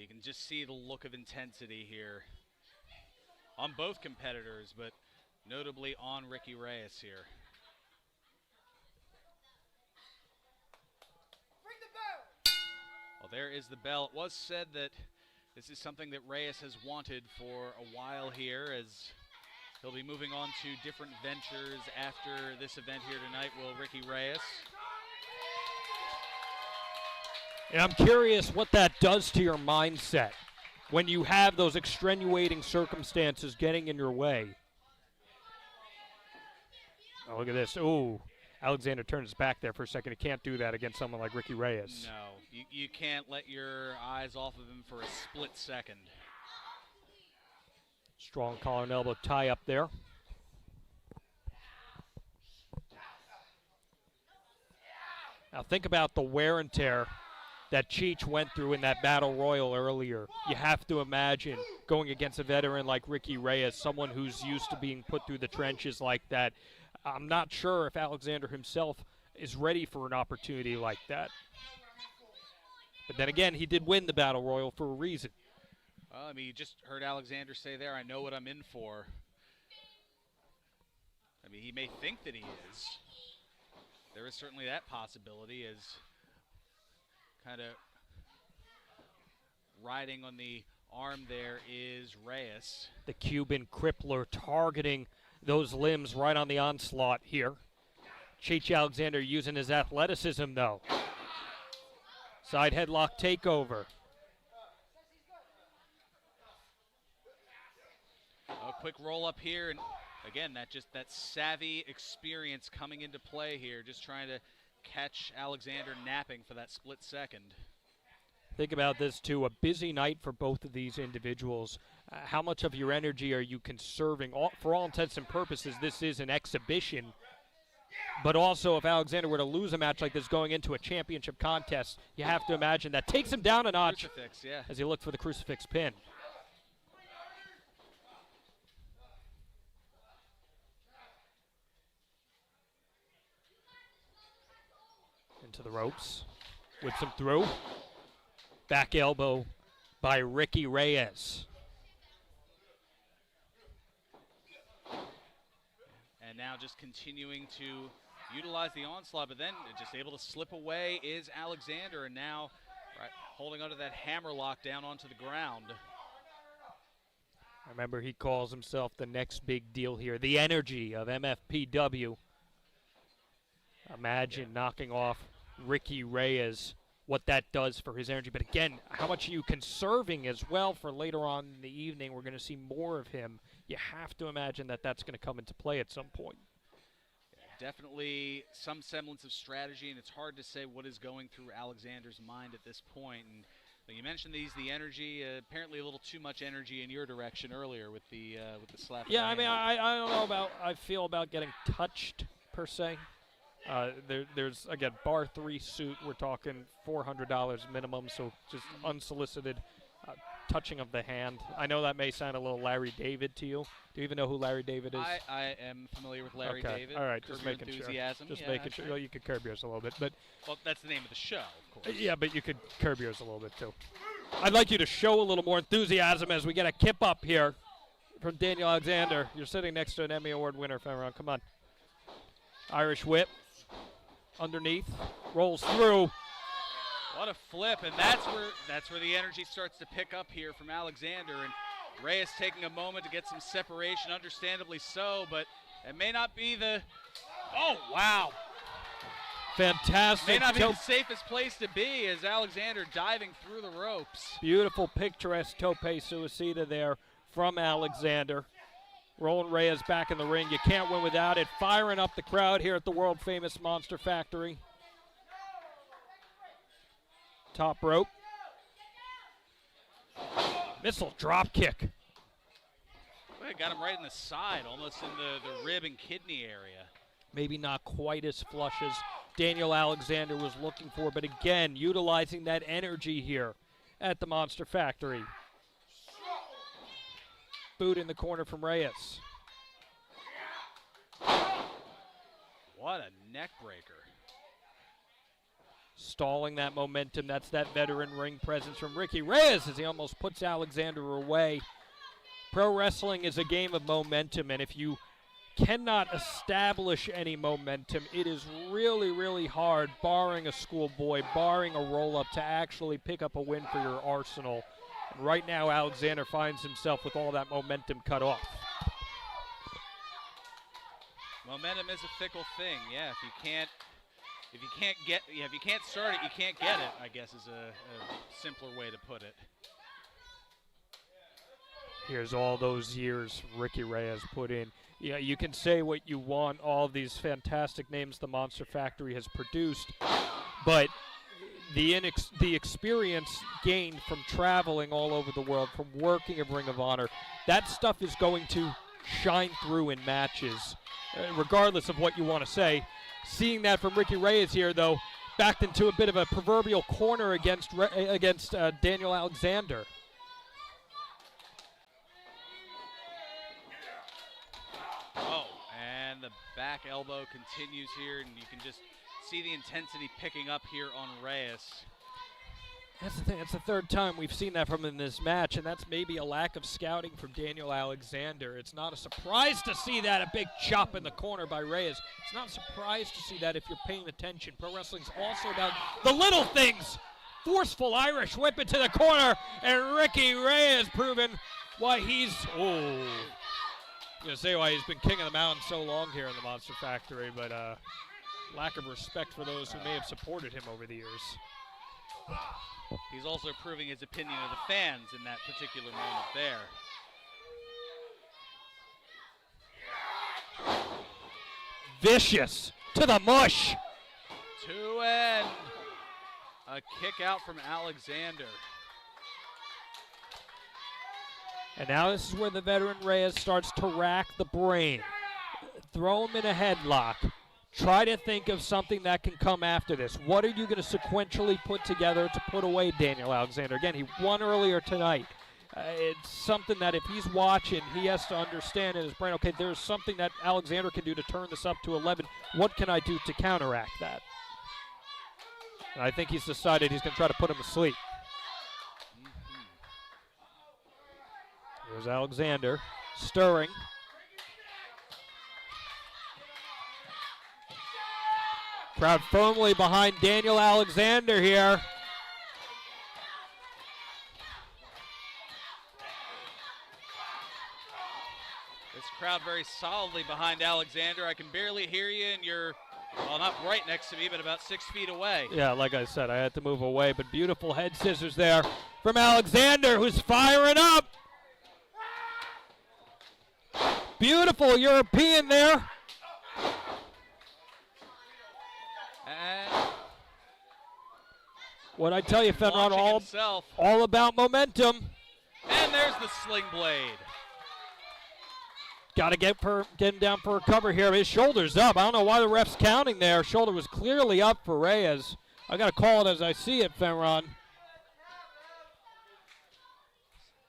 You can just see the look of intensity here on both competitors, but notably on Ricky Reyes here. Well, there is the bell. It was said that this is something that Reyes has wanted for a while here, as he'll be moving on to different ventures after this event here tonight, will Ricky Reyes. And I'm curious what that does to your mindset when you have those extenuating circumstances getting in your way. Oh, look at this. Ooh, Alexander turns his back there for a second. He can't do that against someone like Ricky Reyes. No, you can't let your eyes off of him for a split second. Strong collar and elbow tie up there. Now think about the wear and tear that Cheech went through in that battle royal earlier. You have to imagine going against a veteran like Ricky Reyes, someone who's used to being put through the trenches like that. I'm not sure if Alexander himself is ready for an opportunity like that. But then again, he did win the battle royal for a reason. Well, I mean, you just heard Alexander say there, I know what I'm in for. I mean, he may think that he is. There is certainly that possibility, as kind of riding on the arm there is Reyes. The Cuban crippler targeting those limbs right on the onslaught here. Cheech Alexander using his athleticism, though. Side headlock takeover. A quick roll up here, and again, that savvy experience coming into play here, just trying to catch Alexander napping for that split second. Think about this, too. A busy night for both of these individuals. How much of your energy are you conserving? For all intents and purposes, this is an exhibition. But also, if Alexander were to lose a match like this going into a championship contest, you have to imagine that takes him down a notch. Crucifix, yeah. As he looked for the crucifix pin. Into the ropes. Whips him through. Back elbow by Ricky Reyes. And now just continuing to utilize the onslaught, but then just able to slip away is Alexander, and now holding onto that hammerlock down onto the ground. Remember, he calls himself the next big deal here. The energy of MFPW. Imagine knocking off Ricky Reyes, what that does for his energy. But again, how much are you conserving as well for later on in the evening? We're going to see more of him. You have to imagine that that's going to come into play at some point. Definitely some semblance of strategy, and it's hard to say what is going through Alexander's mind at this point. And you mentioned the energy. Apparently, a little too much energy in your direction earlier with the slap. Yeah, I mean, I don't know about. I feel about getting touched per se. There's again bar 3 suit. We're talking $400 minimum, so just unsolicited touching of the hand. I know that may sound a little Larry David to you. Do you even know who Larry David is? I am familiar with Larry David. All right, Curb just Your making Enthusiasm. sure. Just yeah, making sure. Well, you could curb yours a little bit, but well, that's the name of the show, of course. yeah, but you could curb yours a little bit too. I'd like you to show a little more enthusiasm as we get a kip up here from Daniel Alexander. You're sitting next to an Emmy Award winner, Femron. Come on. Irish whip. Underneath, rolls through. What a flip, and that's where the energy starts to pick up here from Alexander, and Reyes taking a moment to get some separation, understandably so, but it may not be the, oh wow. Fantastic. May not be the safest place to be as Alexander diving through the ropes. Beautiful picturesque tope suicida there from Alexander. Rolling Reyes back in the ring. You can't win without it. Firing up the crowd here at the world-famous Monster Factory. Top rope. Missile drop kick. Well, got him right in the side, almost in the rib and kidney area. Maybe not quite as flush as Daniel Alexander was looking for, but again, utilizing that energy here at the Monster Factory. Boot in the corner from Reyes. What a neck breaker. stalling that momentum. That's that veteran ring presence from Ricky Reyes as he almost puts Alexander away. Pro wrestling is a game of momentum, and if you cannot establish any momentum, it is really, really hard, barring a schoolboy, barring a roll-up, to actually pick up a win for your arsenal. And right now, Alexander finds himself with all that momentum cut off. Momentum is a fickle thing. Yeah, if you can't start it, you can't get it, I guess is a simpler way to put it. Here's all those years Ricky Reyes put in. Yeah, you can say what you want, all of these fantastic names the Monster Factory has produced, but the experience gained from traveling all over the world, from working at Ring of Honor, that stuff is going to shine through in matches, regardless of what you want to say. Seeing that from Ricky Reyes here, though, backed into a bit of a proverbial corner against Daniel Alexander. Oh, and the back elbow continues here, and you can just see the intensity picking up here on Reyes. That's the thing. It's the third time we've seen that from him in this match, and that's maybe a lack of scouting from Daniel Alexander. It's not a surprise to see that, a big chop in the corner by Reyes. It's not a surprise to see that if you're paying attention. Pro wrestling's also about the little things. Forceful Irish whip into the corner, and Ricky Reyes proving why he's, I'm going to say why he's been king of the mountain so long here in the Monster Factory, but lack of respect for those who may have supported him over the years. He's also proving his opinion of the fans in that particular moment there. Vicious to the mush. To end. A kick out from Alexander. And now this is where the veteran Reyes starts to rack the brain. Throw him in a headlock. Try to think of something that can come after this. What are you going to sequentially put together to put away Daniel Alexander? Again, he won earlier tonight. It's something that if he's watching, he has to understand in his brain, okay, there's something that Alexander can do to turn this up to 11. What can I do to counteract that? And I think he's decided he's going to try to put him to sleep. Here's Alexander, stirring. Crowd firmly behind Daniel Alexander here. This crowd very solidly behind Alexander. I can barely hear you, and you're, well, not right next to me, but about 6 feet away. Yeah, like I said, I had to move away, but beautiful head scissors there from Alexander, who's firing up. Beautiful European there. What I tell you, Fenron, all about momentum. And there's the sling blade. Got to get him down for a cover here. His shoulder's up. I don't know why the ref's counting there. Shoulder was clearly up for Reyes. I got to call it as I see it, Fenron.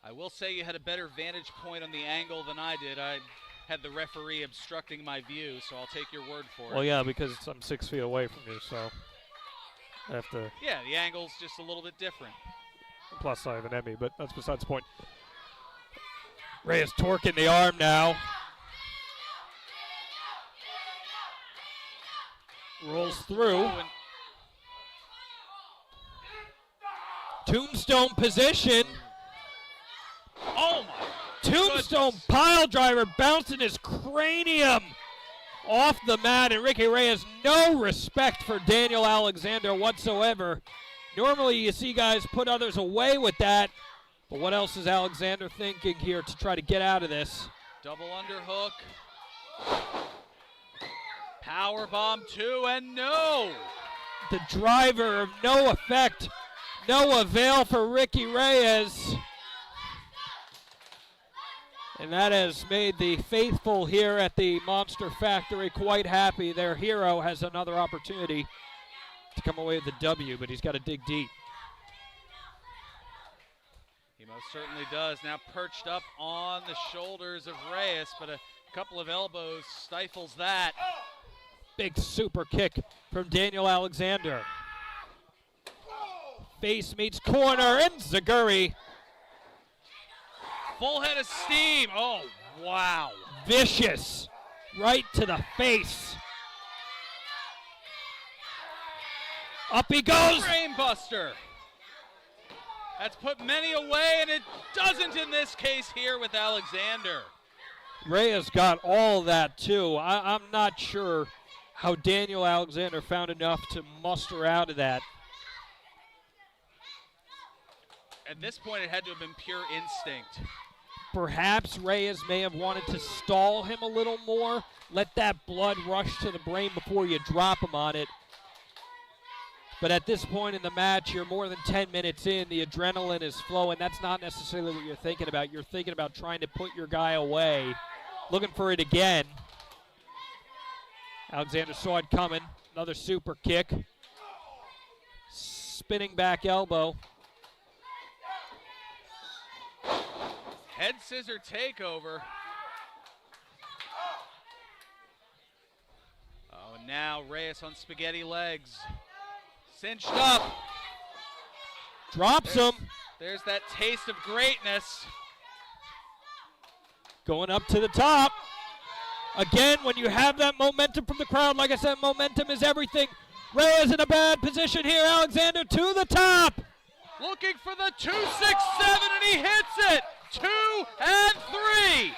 I will say you had a better vantage point on the angle than I did. I had the referee obstructing my view, so I'll take your word for it. Well, yeah, because I'm 6 feet away from you, so I have to. Yeah, the angle's just a little bit different. Plus, I have an Emmy, but that's besides the point. Reyes torquing the arm now. Rolls through. Tombstone position. Oh my! Tombstone pile driver bouncing his cranium off the mat, and Ricky Reyes no respect for Daniel Alexander whatsoever. Normally you see guys put others away with that, but what else is Alexander thinking here to try to get out of this? Double underhook. Power bomb 2, and no! The driver of no effect, no avail for Ricky Reyes. And that has made the faithful here at the Monster Factory quite happy. Their hero has another opportunity to come away with the W, but he's got to dig deep. He most certainly does. Now perched up on the shoulders of Reyes, but a couple of elbows stifles that. Big super kick from Daniel Alexander. Face meets corner, and Zaguri. Full head of steam. Oh, wow. Vicious. Right to the face. Up he goes. Brainbuster. That's put many away, and it doesn't in this case here with Alexander. Reyes got all that, too. I'm not sure how Daniel Alexander found enough to muster out of that. At this point, it had to have been pure instinct. Perhaps Reyes may have wanted to stall him a little more, let that blood rush to the brain before you drop him on it. But at this point in the match, you're more than 10 minutes in, the adrenaline is flowing. That's not necessarily what you're thinking about. You're thinking about trying to put your guy away, looking for it again. Alexander saw it coming. Another super kick. Spinning back elbow. Head scissor takeover. Oh, and now Reyes on spaghetti legs. Cinched up. Drops him. There's that taste of greatness. Going up to the top. Again, when you have that momentum from the crowd, like I said, momentum is everything. Reyes in a bad position here. Alexander to the top. Looking for the 2-6-7, and he hits it. 2 and 3.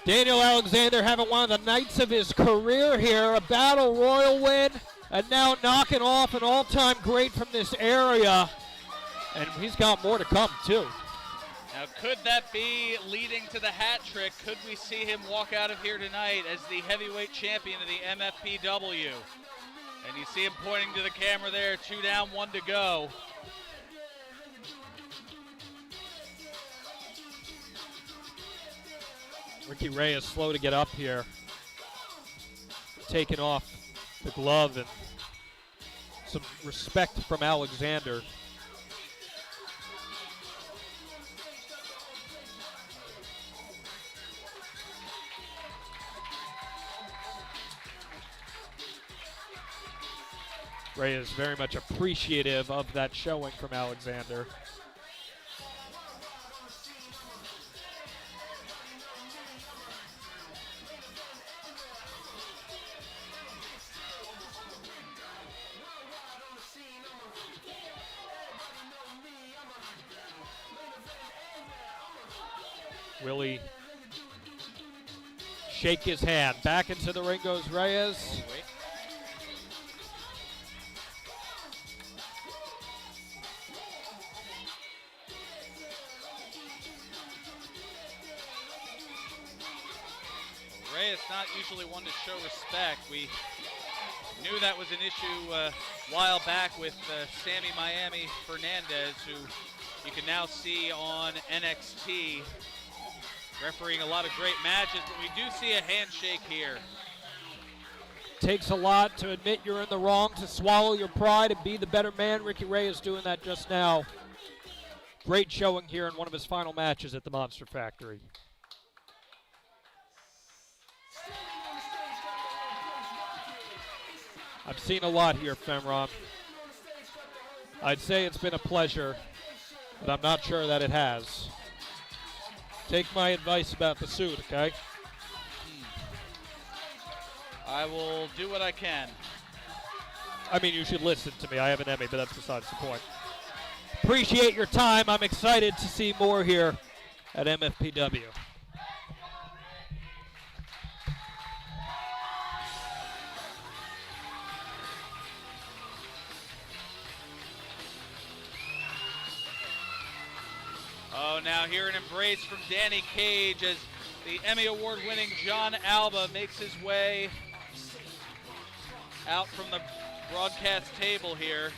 Daniel Alexander having one of the nights of his career here, a Battle Royal win, and now knocking off an all-time great from this area. And he's got more to come, too. Now, could that be leading to the hat trick? Could we see him walk out of here tonight as the heavyweight champion of the MFPW? And you see him pointing to the camera there, 2 down, 1 to go. Ricky Reyes slow to get up here. Taking off the glove and some respect from Alexander. Reyes very much appreciative of that showing from Alexander. Really shake his hand. Back into the ring goes Reyes. Reyes not usually one to show respect. We knew that was an issue a while back with Sammy Miami Fernandez, who you can now see on NXT. Refereeing a lot of great matches, but we do see a handshake here. Takes a lot to admit you're in the wrong, to swallow your pride and be the better man. Ricky Reyes doing that just now. Great showing here in one of his final matches at the Monster Factory. I've seen a lot here, Femron. I'd say it's been a pleasure, but I'm not sure that it has. Take my advice about the suit, okay? I will do what I can. I mean, you should listen to me. I have an Emmy, but that's besides the point. Appreciate your time. I'm excited to see more here at MFPW. Oh, now here an embrace from Danny Cage as the Emmy Award-winning John Alba makes his way out from the broadcast table here.